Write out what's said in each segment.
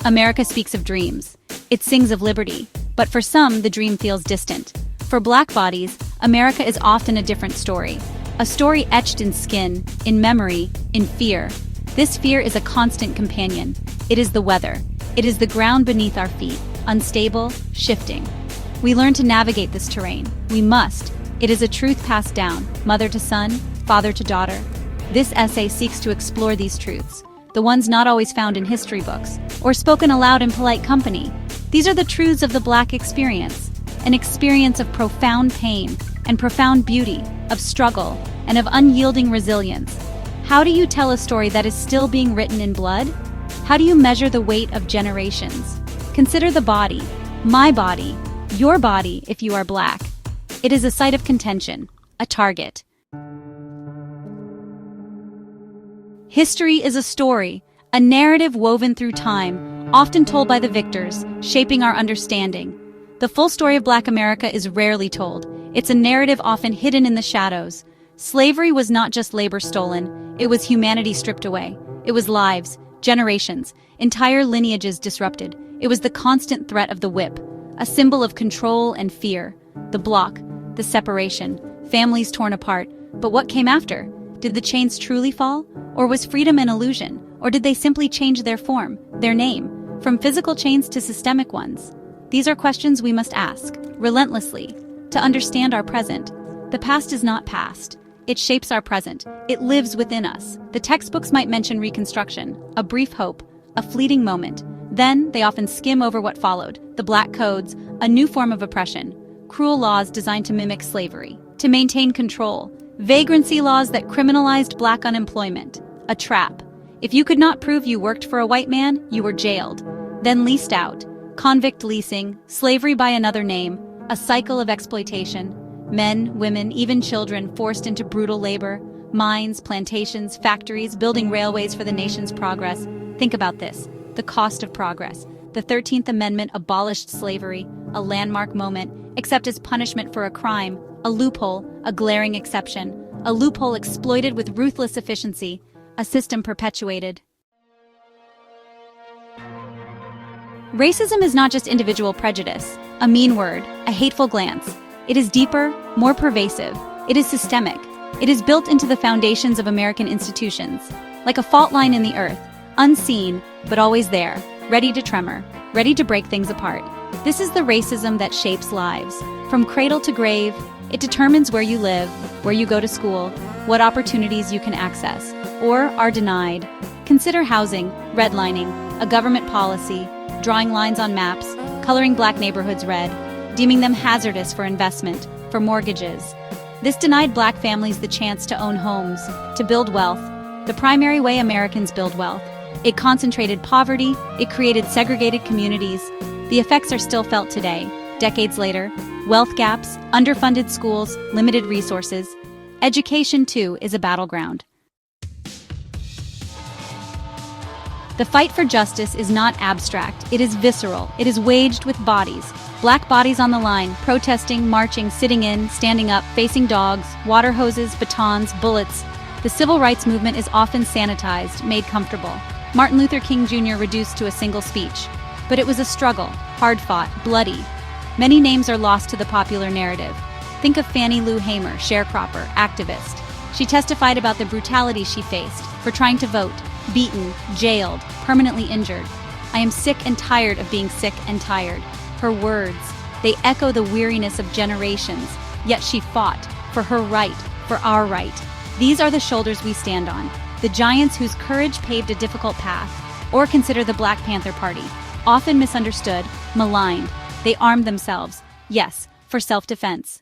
America speaks of dreams. It sings of liberty. But for some, the dream feels distant. For Black bodies, America is often a different story. A story etched in skin, in memory, in fear. This fear is a constant companion. It is the weather. It is the ground beneath our feet, unstable, shifting. We learn to navigate this terrain. We must. It is a truth passed down, mother to son, father to daughter. This essay seeks to explore these truths, the ones not always found in history books, or spoken aloud in polite company. These are the truths of the Black experience, an experience of profound pain and profound beauty, of struggle and of unyielding resilience. How do you tell a story that is still being written in blood? How do you measure the weight of generations? Consider the body, my body, your body if you are Black. It is a site of contention, a target. History is a story, a narrative woven through time, often told by the victors, shaping our understanding. The full story of Black America is rarely told. It's a narrative often hidden in the shadows. Slavery was not just labor stolen, it was humanity stripped away. It was lives, generations, entire lineages disrupted. It was the constant threat of the whip, a symbol of control and fear. The block, the separation, families torn apart. But what came after? Did the chains truly fall? Or was freedom an illusion? Or did they simply change their form, their name, from physical chains to systemic ones? These are questions we must ask, relentlessly, to understand our present. The past is not past. It shapes our present. It lives within us. The textbooks might mention Reconstruction, a brief hope, a fleeting moment. Then, they often skim over what followed, the Black Codes, a new form of oppression, cruel laws designed to mimic slavery, to maintain control, vagrancy laws that criminalized Black unemployment, a trap. If you could not prove you worked for a white man, you were jailed, then leased out, convict leasing, slavery by another name, a cycle of exploitation, men, women, even children forced into brutal labor, mines, plantations, factories, building railways for the nation's progress. Think about this. The cost of progress. The 13th Amendment abolished slavery, a landmark moment, except as punishment for a crime, a loophole, a glaring exception, a loophole exploited with ruthless efficiency, a system perpetuated. Racism is not just individual prejudice, a mean word, a hateful glance. It is deeper, more pervasive. It is systemic. It is built into the foundations of American institutions, like a fault line in the earth, unseen, but always there, ready to tremor, ready to break things apart. This is the racism that shapes lives. From cradle to grave, it determines where you live, where you go to school, what opportunities you can access, or are denied. Consider housing, redlining, a government policy, drawing lines on maps, coloring Black neighborhoods red, deeming them hazardous for investment, for mortgages. This denied Black families the chance to own homes, to build wealth, the primary way Americans build wealth. It concentrated poverty, it created segregated communities. The effects are still felt today, decades later. Wealth gaps, underfunded schools, limited resources. Education, too, is a battleground. The fight for justice is not abstract, it is visceral, it is waged with bodies. Black bodies on the line, protesting, marching, sitting in, standing up, facing dogs, water hoses, batons, bullets. The civil rights movement is often sanitized, made comfortable. Martin Luther King Jr. reduced to a single speech. But it was a struggle, hard-fought, bloody. Many names are lost to the popular narrative. Think of Fannie Lou Hamer, sharecropper, activist. She testified about the brutality she faced for trying to vote, beaten, jailed, permanently injured. I am sick and tired of being sick and tired. Her words, they echo the weariness of generations, yet she fought for her right, for our right. These are the shoulders we stand on, the giants whose courage paved a difficult path. Or consider the Black Panther Party, often misunderstood, maligned. They armed themselves, yes, for self-defense.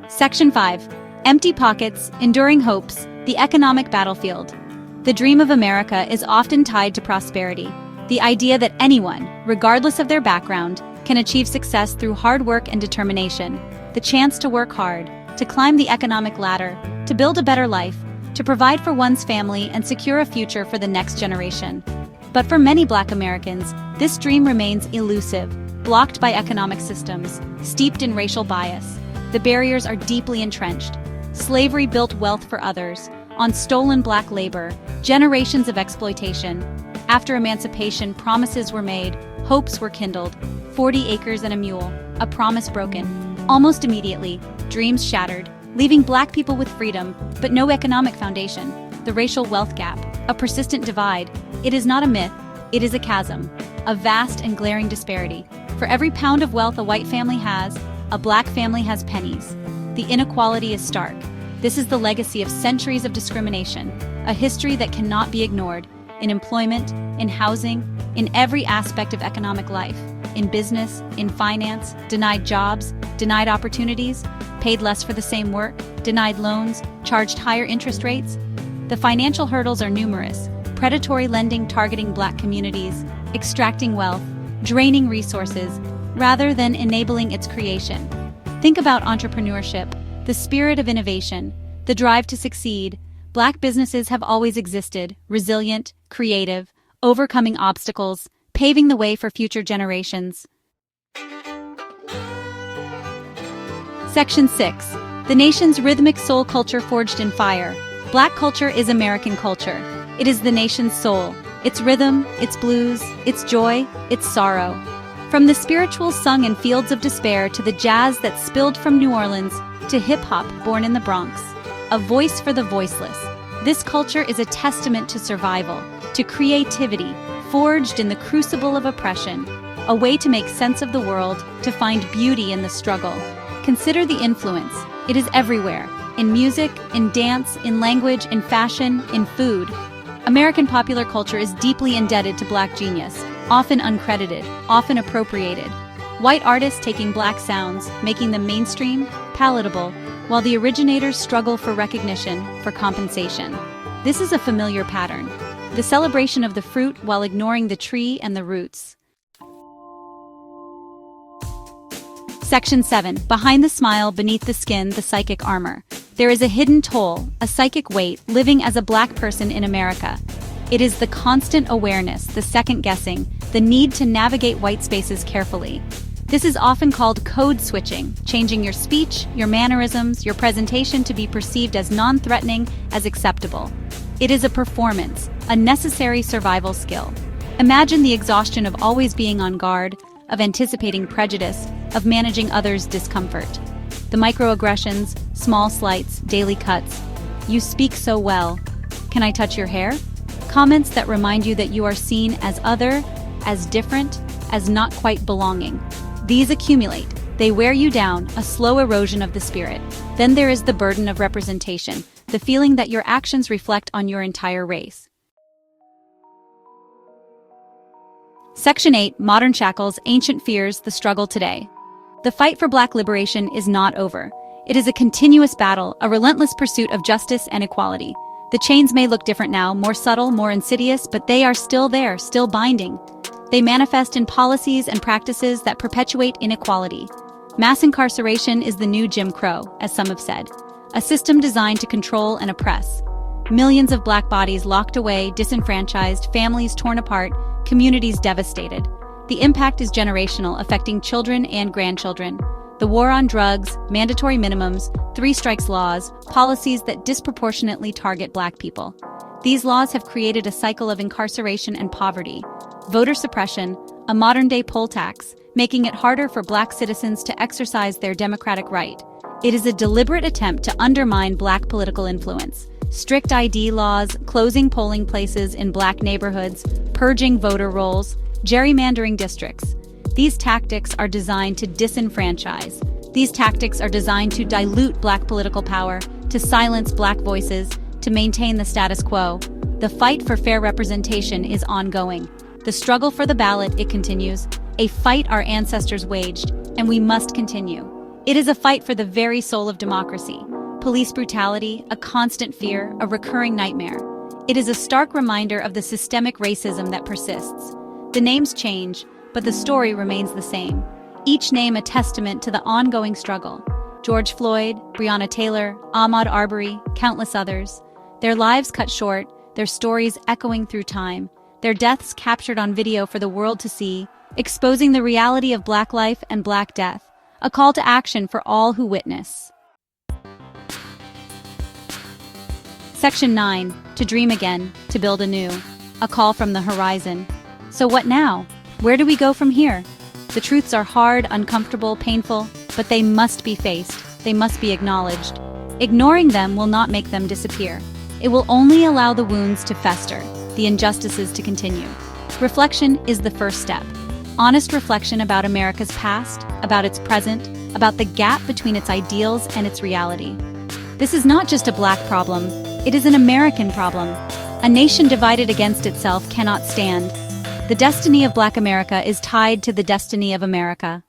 Section 5. Empty pockets, enduring hopes, the economic battlefield. The dream of America is often tied to prosperity, the idea that anyone, regardless of their background, can achieve success through hard work and determination, the chance to work hard, to climb the economic ladder, to build a better life, to provide for one's family and secure a future for the next generation. But for many Black Americans, this dream remains elusive, blocked by economic systems, steeped in racial bias. The barriers are deeply entrenched. Slavery built wealth for others, on stolen black labor, generations of exploitation. After emancipation, promises were made, hopes were kindled. 40 acres and a mule, a promise broken. Almost immediately, dreams shattered, leaving black people with freedom, but no economic foundation. The racial wealth gap, a persistent divide. It is not a myth, it is a chasm, a vast and glaring disparity. For every pound of wealth a white family has, a black family has pennies. The inequality is stark. This is the legacy of centuries of discrimination, a history that cannot be ignored, in employment, in housing, in every aspect of economic life, in business, in finance, denied jobs, denied opportunities, paid less for the same work, denied loans, charged higher interest rates. The financial hurdles are numerous: predatory lending targeting black communities, extracting wealth, draining resources, rather than enabling its creation. Think about entrepreneurship, the spirit of innovation, the drive to succeed. Black businesses have always existed, resilient, creative, overcoming obstacles, paving the way for future generations. Section 6. The nation's rhythmic soul culture forged in fire. Black culture is American culture. It is the nation's soul, its rhythm, its blues, its joy, its sorrow. From the spirituals sung in fields of despair to the jazz that spilled from New Orleans to hip-hop born in the Bronx. A voice for the voiceless. This culture is a testament to survival, to creativity, forged in the crucible of oppression, a way to make sense of the world, to find beauty in the struggle. Consider the influence. It is everywhere. In music, in dance, in language, in fashion, in food. American popular culture is deeply indebted to black genius, often uncredited, often appropriated. White artists taking black sounds, making them mainstream, palatable, while the originators struggle for recognition, for compensation. This is a familiar pattern. The celebration of the fruit while ignoring the tree and the roots. Section 7. Behind the smile, beneath the skin, the psychic armor. There is a hidden toll, a psychic weight, living as a black person in America. It is the constant awareness, the second guessing, the need to navigate white spaces carefully. This is often called code switching, changing your speech, your mannerisms, your presentation to be perceived as non-threatening, as acceptable. It is a performance, a necessary survival skill. Imagine the exhaustion of always being on guard, of anticipating prejudice, of managing others' discomfort. The microaggressions, small slights, daily cuts. You speak so well. Can I touch your hair? Comments that remind you that you are seen as other, as different, as not quite belonging. These accumulate. They wear you down, a slow erosion of the spirit. Then there is the burden of representation, the feeling that your actions reflect on your entire race. Section 8. Modern shackles, ancient fears, the struggle today. The fight for black liberation is not over. It is a continuous battle, a relentless pursuit of justice and equality. The chains may look different now, more subtle, more insidious, but they are still there, still binding. They manifest in policies and practices that perpetuate inequality. Mass incarceration is the new Jim Crow, as some have said, a system designed to control and oppress. Millions of black bodies locked away, disenfranchised, families torn apart, communities devastated. The impact is generational, affecting children and grandchildren. The war on drugs, mandatory minimums, 3 strikes laws, policies that disproportionately target black people. These laws have created a cycle of incarceration and poverty. Voter suppression, a modern-day poll tax, making it harder for black citizens to exercise their democratic right. It is a deliberate attempt to undermine black political influence. Strict ID laws, closing polling places in black neighborhoods, purging voter rolls, gerrymandering districts. These tactics are designed to disenfranchise. These tactics are designed to dilute black political power, to silence black voices, to maintain the status quo. The fight for fair representation is ongoing. The struggle for the ballot, it continues, a fight our ancestors waged, and we must continue. It is a fight for the very soul of democracy. Police brutality, a constant fear, a recurring nightmare. It is a stark reminder of the systemic racism that persists. The names change, but the story remains the same. Each name a testament to the ongoing struggle. George Floyd, Breonna Taylor, Ahmaud Arbery, countless others. Their lives cut short, their stories echoing through time, their deaths captured on video for the world to see, exposing the reality of black life and black death, a call to action for all who witness. Section 9. To dream again, to build anew. A call from the horizon. So what now? Where do we go from here? The truths are hard, uncomfortable, painful, but they must be faced. They must be acknowledged. Ignoring them will not make them disappear. It will only allow the wounds to fester, the injustices to continue. Reflection is the first step. Honest reflection about America's past, about its present, about the gap between its ideals and its reality. This is not just a Black problem, it is an American problem. A nation divided against itself cannot stand. The destiny of Black America is tied to the destiny of America.